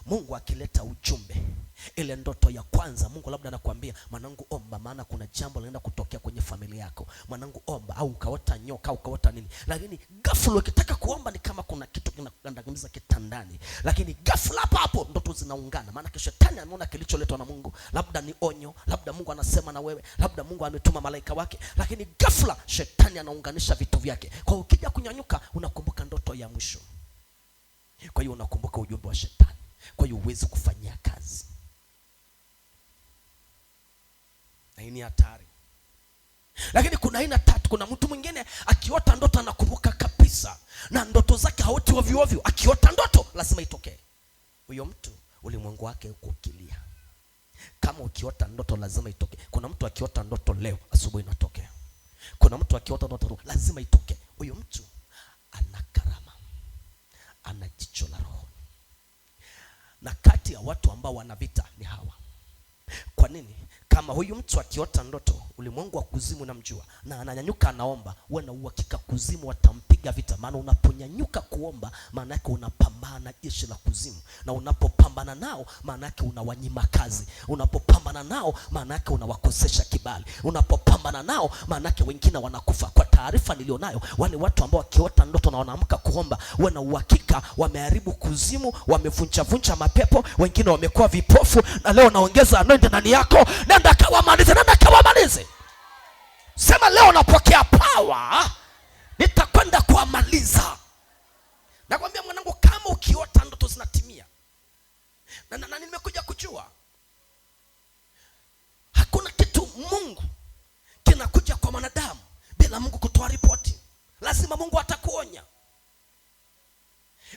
Mungu akileta ujumbe, ile ndoto ya kwanza, Mungu labda anakuambia mwanangu omba, maana kuna jambo linaenda kutokea kwenye familia yako. Mwanangu omba, au ukaota nyoka au ukaota nini. Lakini ghafla ukitaka kuomba ni kama kuna kitu kinakandamiza kitandani. Lakini ghafla hapo ndoto zinaungana. Maana shetani anaona kilicholetwa na Mungu, labda ni onyo, labda Mungu anasema na wewe, labda Mungu ametuma malaika wake, lakini ghafla shetani anaunganisha vitu vyake. Kwa ukija kunyanyuka unakumbuka ndoto ya mwisho. Kwa hiyo unakumbuka ujumbe wa shetani. Kwa hiyo huwezi kufanyia kazi. Na hii ni hatari. Lakini kuna aina tatu. Kuna mtu mwingine akiota ndoto anakumbuka kabisa, na ndoto zake haoti ovyo ovyo. Akiota ndoto lazima itokee. Huyo mtu ulimwengu wake uko kilia. Kama ukiota ndoto lazima itokee. Kuna mtu akiota ndoto leo asubuhi inatokea. Kuna mtu akiota ndoto lazima itokee. Huyo mtu ana karama, ana jicho la roho. Na kati ya watu ambao wana vita ni hawa. Kwa nini? Kama huyu mtu akiota ndoto, ulimwengu wa kuzimu namjua, na ananyanyuka anaomba, uwe na uhakika kuzimu watampiga vita. Maana unaponyanyuka kuomba, maana yake unapambana na jeshi la kuzimu, na unapopambana nao maana yake unawanyima kazi. Unapopambana nao maana yake unawakosesha kibali. Unapopambana nao maana yake wengine wanakufa. Kwa taarifa nilionayo, wale watu ambao wakiota ndoto na wanaamka kuomba, uwe na uhakika wameharibu kuzimu, wamevunja mapepo, wengine wamekuwa vipofu. Na leo naongeza anointing ndani yako. Nenda kawamalize. Sema leo napokea power, nitakwenda kuamaliza. Nakwambia mwanangu, kama ukiota ndoto zinatimia. Na nimekuja kujua hakuna kitu Mungu kinakuja kwa mwanadamu bila Mungu kutoa ripoti. Lazima Mungu atakuonya.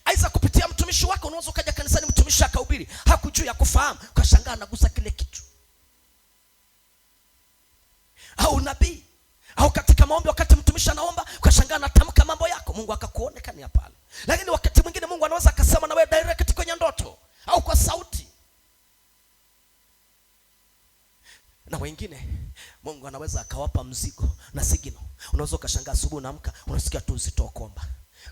Aisa kupitia mtumishi wako. Unaweza ukaja kanisani mtumishi akahubiri, hakujui, kufahamu, ukashangaa anagusa kile kitu. Au nabii, au katika maombi wakati mtumishi anaomba, ukashangaa anatamka mambo yako, Mungu akakuonekania pale. Lakini wakati mwingine Mungu anaweza akasema na wewe direct kwenye ndoto au kwa sauti. Na wengine Mungu anaweza akawapa mzigo na sigino. Unaweza ukashangaa asubuhi unaamka, unasikia tu uzito wa kuomba.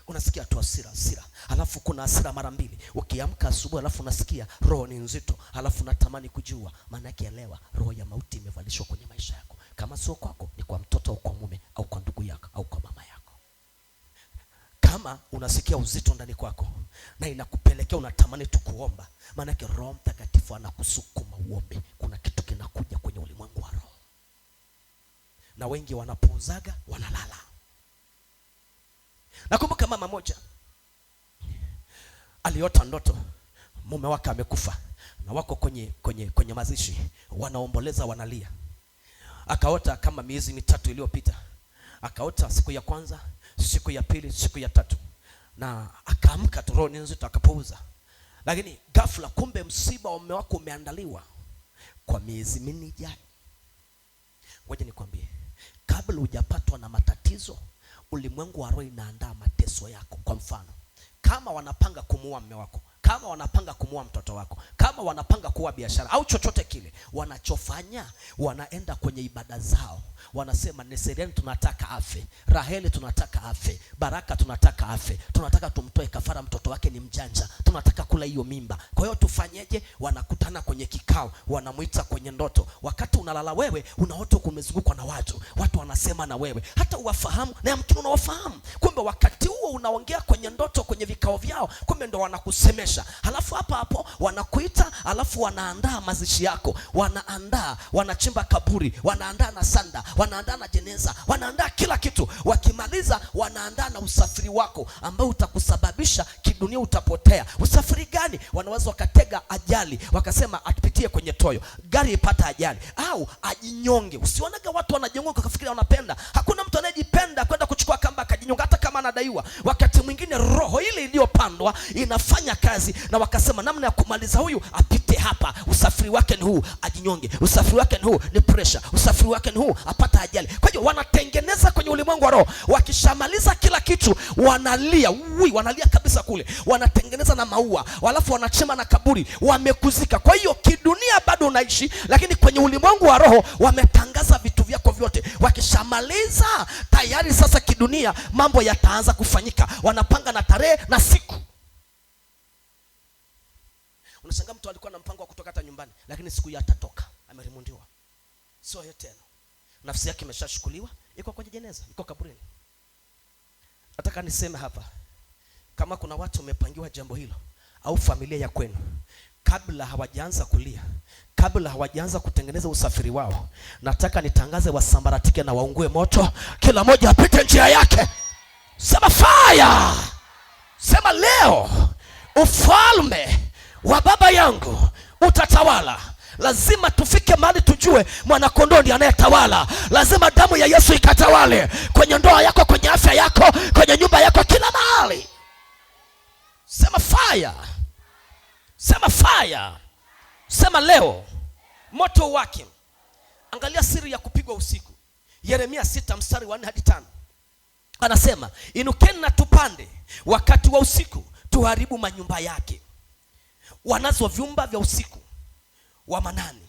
Unasikia tu hasira. Alafu kuna hasira mara mbili. Ukiamka asubuhi alafu unasikia roho ni nzito, alafu unatamani kujua. Maana yake elewa, roho ya mauti imevalishwa kwenye maisha yako. Kama sio kwako, ni kwa mtoto au kwa mume au kwa ndugu yako au kwa mama yako. Kama unasikia uzito ndani kwako na inakupelekea unatamani tu kuomba, maana yake Roho Mtakatifu anakusukuma uombe. Kuna kitu kinakuja kwenye ulimwengu wa roho. Na wengi wanapuuzaga, wanalala. Nakumbuka mama moja aliota ndoto mume wake amekufa, na wako kwenye mazishi, wanaomboleza, wanalia. Akaota kama miezi 3 iliyopita. Akaota siku ya kwanza, siku ya pili, siku ya tatu, na akaamka tu roho nzito, akapouza. Lakini ghafla kumbe msiba wa mume wako umeandaliwa kwa miezi 4 ijayo. Ngoja nikwambie, kabla hujapatwa na matatizo, ulimwengu wa roho inaandaa mateso yako. Kwa mfano, kama wanapanga kumuua mume wako, kama wanapanga kumuua mtoto wako, kama wanapanga kuua biashara au chochote kile, wanachofanya, wanaenda kwenye ibada zao, wanasema Neseriani tunataka afe, Raheli tunataka afe, Baraka tunataka afe, tunataka tumtoe kafara, mtoto wake ni mjanja, tunataka kula hiyo mimba. Kwa hiyo tufanyeje? Wanakutana kwenye kikao, wanamuita kwenye ndoto. Wakati unalala wewe, unaota kumezungukwa na watu wanasema na wewe, hata uwafahamu na yamkini unawafahamu. Kumbe wakati huo unaongea kwenye ndoto, kwenye vikao vyao, kumbe ndo wanakusemesha. Halafu hapo wanakuita, halafu wanaandaa mazishi yako, wanachimba kaburi, wanaandaa na sanda, wanaandaa na jeneza, wanaandaa kila kitu. Wakimaliza wanaandaa na usafiri wako ambao utakusababisha kidunia, utapotea. Usafiri gani? Wanaweza wakatega ajali, wakasema atupitie kwenye toyo, gari ipata ajali, au ajinyonge. Usionaga watu wanajinyonga ukafikiri wanapenda. Hakuna mtu anayejipenda kwenda kuchukua kamba akajinyonga, hata kama anadaiwa. Wakati mwingine roho ile iliyopandwa inafanya kazi, na wakasema namna ya kumaliza huyu apite hapa, usafiri wake ni huu, ajinyonge. Usafiri wake ni huu, ni pressure. Usafiri wake ni huu, apata ajali. Kwa hiyo wanatengeneza kwenye ulimwengu wa roho. Wakishamaliza kila kitu, wanalia kabisa kule. Wanatengeneza na maua, halafu wanachema na kaburi, wamekuzika. Kwa hiyo kidunia bado unaishi, lakini kwenye ulimwengu wa roho wametangaza vitu vyako vyote. Wakishamaliza tayari sasa kidunia mambo yataanza kufanyika. Wanapanga na tarehe na siku. Unashangaa mtu alikuwa na mpango wa kutoka hata nyumbani, lakini siku hiyo atatoka, amerimundiwa. Sio yeye tena. Nafsi yake imeshachukuliwa, iko kwenye jeneza, iko kaburini. Nataka niseme hapa, kama kuna watu wamepangiwa jambo hilo au familia ya kwenu, kabla hawajaanza kulia, kabla hawajaanza kutengeneza usafiri wao, nataka nitangaze wasambaratike na waungue moto, kila mmoja apite njia yake. Sema fire. Sema leo ufalme wa baba yangu utatawala. Lazima tufike mahali tujue mwanakondoo ndiye anayetawala. Lazima damu ya Yesu ikatawale kwenye ndoa yako, kwenye afya yako, kwenye nyumba yako, kila mahali. Sema fire. Sema fire. Sema leo moto wake. Angalia siri ya kupigwa usiku. Yeremia 6 mstari wa 4 hadi 5. Anasema, inukeni na tupande wakati wa usiku, tuharibu manyumba yake. Wanazo vyumba vya usiku wa manane,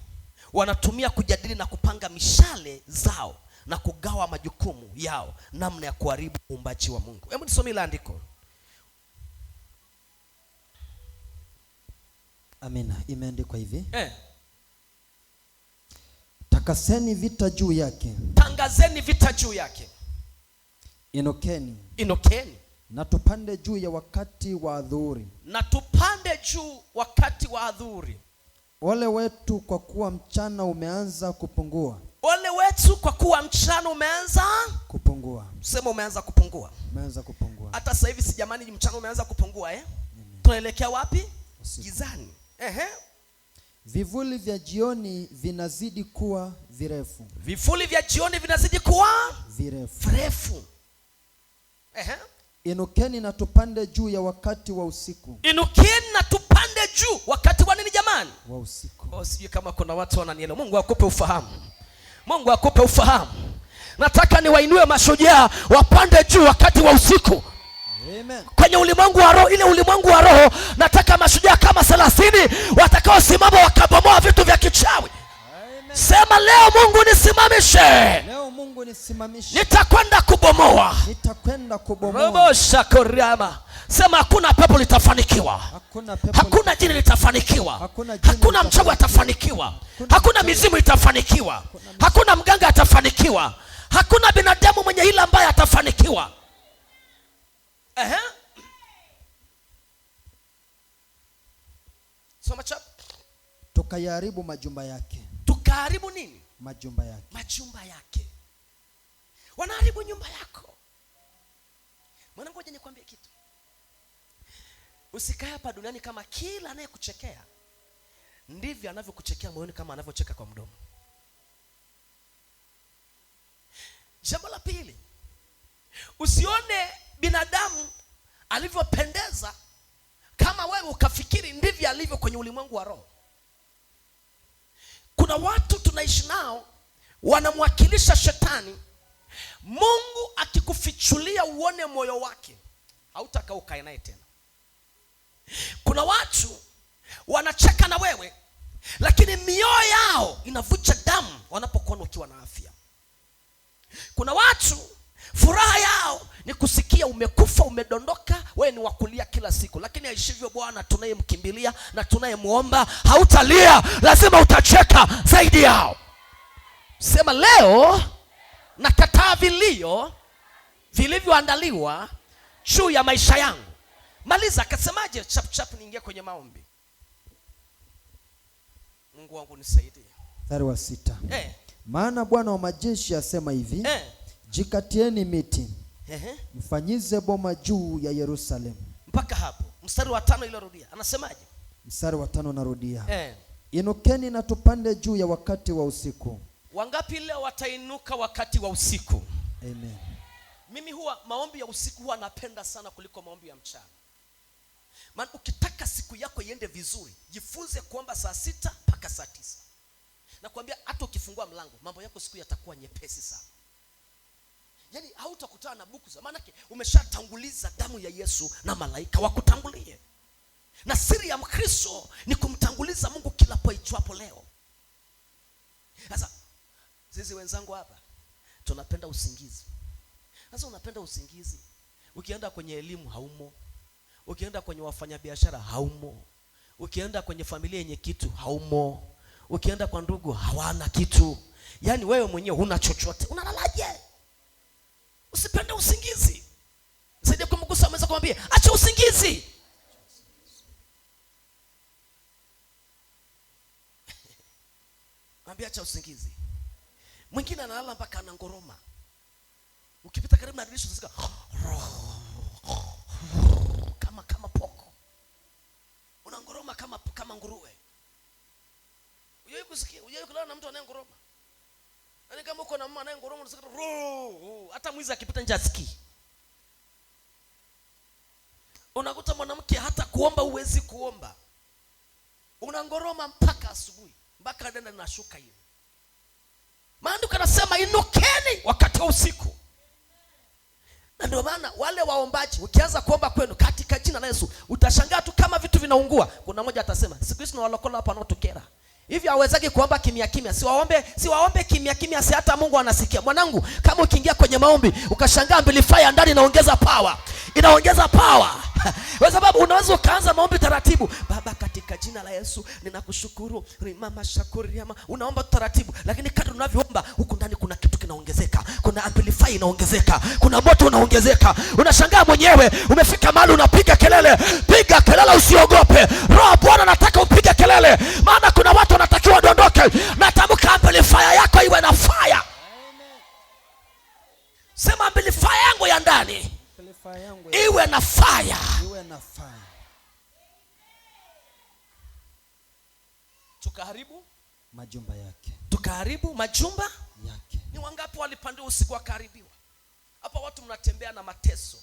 wanatumia kujadili na kupanga mishale zao na kugawa majukumu yao, namna ya kuharibu uumbaji wa Mungu. Hebu nisome ile andiko. Amina. Imeandikwa hivi. Takaseni vita juu yake. Tangazeni vita juu yake. Inokeni. Inokeni. Na tupande juu ya wakati wa adhuhuri. Na tupande juu wakati wa adhuhuri. Ole wetu kwa kuwa mchana umeanza kupungua. Ole wetu kwa kuwa mchana umeanza kupungua. Sema umeanza kupungua. Umeanza kupungua. Hata sasa hivi si jamani, mchana umeanza kupungua Tunaelekea wapi? Gizani. Vivuli vya jioni vinazidi kuwa virefu. Vivuli vya jioni vinazidi kuwa virefu. Inukeni na tupande juu ya wakati wa usiku. Inukeni na tupande juu wakati wa nini jamani? Wa usiku. Sijui kama kuna watu wananielewa. Mungu akupe ufahamu. Mungu akupe ufahamu. Nataka niwainue mashujaa wapande juu wakati wa usiku. Amen. Kwenye ulimwengu wa roho, ile ulimwengu wa roho, nataka mashujaa kama 30 watakao simama wakabomoa vitu vya kichawi. Amen. Sema leo Mungu nisimamishe. Leo Mungu nisimamishe. Nitakwenda kubomoa. Nitakwenda kubomoa. Robo shakoriama. Sema hakuna pepo litafanikiwa. Hakuna jini litafanikiwa. Hakuna mchawi atafanikiwa. Hakuna mizimu itafanikiwa. Hakuna mganga atafanikiwa. Hakuna binadamu mwenye hila ambaye atafanikiwa. Soma chap. Tukayaharibu majumba yake. Tukaharibu nini? Majumba yake. Majumba yake. Wanaharibu nyumba yako. Mwana, ngoja nikwambie kitu. Usikae hapa duniani kama kila anayekuchekea ndivyo anavyokuchekea moyoni kama anavyocheka kwa mdomo. Jambo la pili, usione binadamu alivyopendeza kama wewe ukafikiri ndivyo alivyo kwenye ulimwengu wa roho. Kuna watu tunaishi nao wanamwakilisha shetani. Mungu akikufichulia uone moyo wake, hautaka ukae naye tena. Kuna watu wanacheka na wewe, lakini mioyo yao inavuja damu wanapokuona ukiwa na afya. Kuna watu furaha yao ni kusikia umekufa, umedondoka, wewe ni wakulia kila siku. Lakini aishivyo Bwana tunayemkimbilia na tunayemuomba, hautalia, lazima utacheka zaidi yao. Sema leo nakataa vilio vilivyoandaliwa juu ya maisha yangu. Maliza. Akasemaje? Chap niingie kwenye maombi. Mungu wangu nisaidie. Mstari wa 6. Maana Bwana wa majeshi asema hivi. Jikatieni miti. Mfanyize boma juu ya Yerusalemu. Mpaka hapo. Mstari wa 5 ile rudia. Anasemaje? Mstari wa 5 narudia. Inukeni na tupande juu ya wakati wa usiku. Wangapi leo watainuka wakati wa usiku? Amen. Mimi huwa maombi ya usiku huwa napenda sana kuliko maombi ya mchana. Maana ukitaka siku yako iende vizuri, jifunze kuomba saa 6 mpaka saa 9. Nakwambia hata ukifungua mlango, mambo yako siku yatakuwa nyepesi sana. Yaani hautakutana na buku, maana yake umeshatanguliza damu ya Yesu na malaika wakutangulie. Na siri ya Mkristo ni kumtanguliza Mungu kila poichwapo leo. Sasa sisi wenzangu hapa tunapenda usingizi. Sasa unapenda usingizi, ukienda kwenye elimu haumo, ukienda kwenye wafanyabiashara haumo, Ukienda kwenye familia yenye kitu haumo, ukienda kwa ndugu hawana kitu, yaani wewe mwenyewe huna chochote, unalalaje? Usipende usingizi. Saidia kumgusa mwenza kumwambia acha usingizi. Mwambie acha usingizi. Mwingine analala mpaka anangoroma. Ukipita karibu na dirisha unasikia kama poko. Unangoroma kama nguruwe. Unajui kusikia, unajui kulala na mtu anayengoroma. Yaani kama uko na mama anayengoroma unasikia hata mwizi akipita nje asikii. Unakuta mwanamke hata kuomba uwezi kuomba. Unangoroma mpaka asubuhi, mpaka dada nashuka hiyo. Maandiko yanasema inukeni wakati wa usiku. Na ndio maana wale waombaji ukianza kuomba kwenu katika jina la Yesu utashangaa tu kama vitu vinaungua. Kuna mmoja atasema siku hizi na walokola hapa wanaotokera hivi hawezaki kuomba kimya kimya. Siwaombe kimya kimya, si hata Mungu anasikia. Mwanangu, kama ukiingia kwenye maombi ukashangaa amplifier ndani inaongeza power. Kwa sababu unaweza ukaanza maombi taratibu. Baba katika jina la Yesu ninakushukuru. Mama shakuri yama. Unaomba taratibu, lakini kadri unavyoomba huko ndani kuna kitu kinaongezeka. Kuna amplifier inaongezeka. Kuna moto unaongezeka. Unashangaa mwenyewe umefika mahali unapiga kelele. Piga kelele, usiogope. Roho Bwana anataka upige kelele. Maana kuna watu wanatakiwa waondoke. Natamka amplifier yako iwe na fire. Amen. Sema amplifier yangu ya ndani iwe na fire. Tukaharibu majumba yake. Ni wangapi walipandiwa usiku wakaharibiwa? Hapa watu mnatembea na mateso.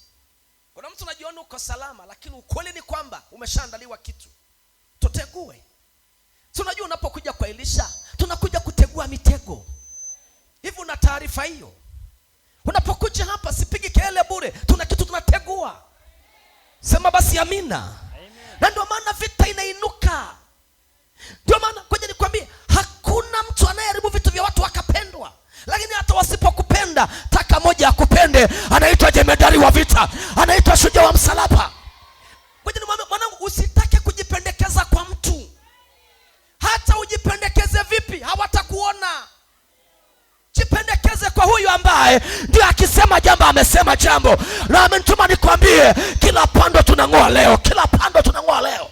Kuna mtu unajiona uko salama, lakini ukweli ni kwamba umeshaandaliwa kitu. Tutegue. Tunajua unapokuja kwa Elisha, tunakuja kutegua mitego. Hivi una taarifa hiyo? Unapokuja hapa sipigi kelele bure, tuna kitu tunategua. Sema basi amina. Amen. Na ndio maana vita inainuka. Ndio maana ngoja nikwambie, hakuna mtu anayeharibu vitu vya watu akapendwa. Lakini hata wasipokupenda, taka moja akupende, anaitwa jemedari wa vita, anaitwa shujaa wa msalaba. Ngoja nimwambie mwanangu, usitake kujipendekeza kwa mtu. Hata ujipendekeze vipi, hawatakuona. Jipendekeze kwa huyu ambaye ndio akisema jambo amesema jambo. Na amenituma nikwambie, kila pando tunang'oa leo.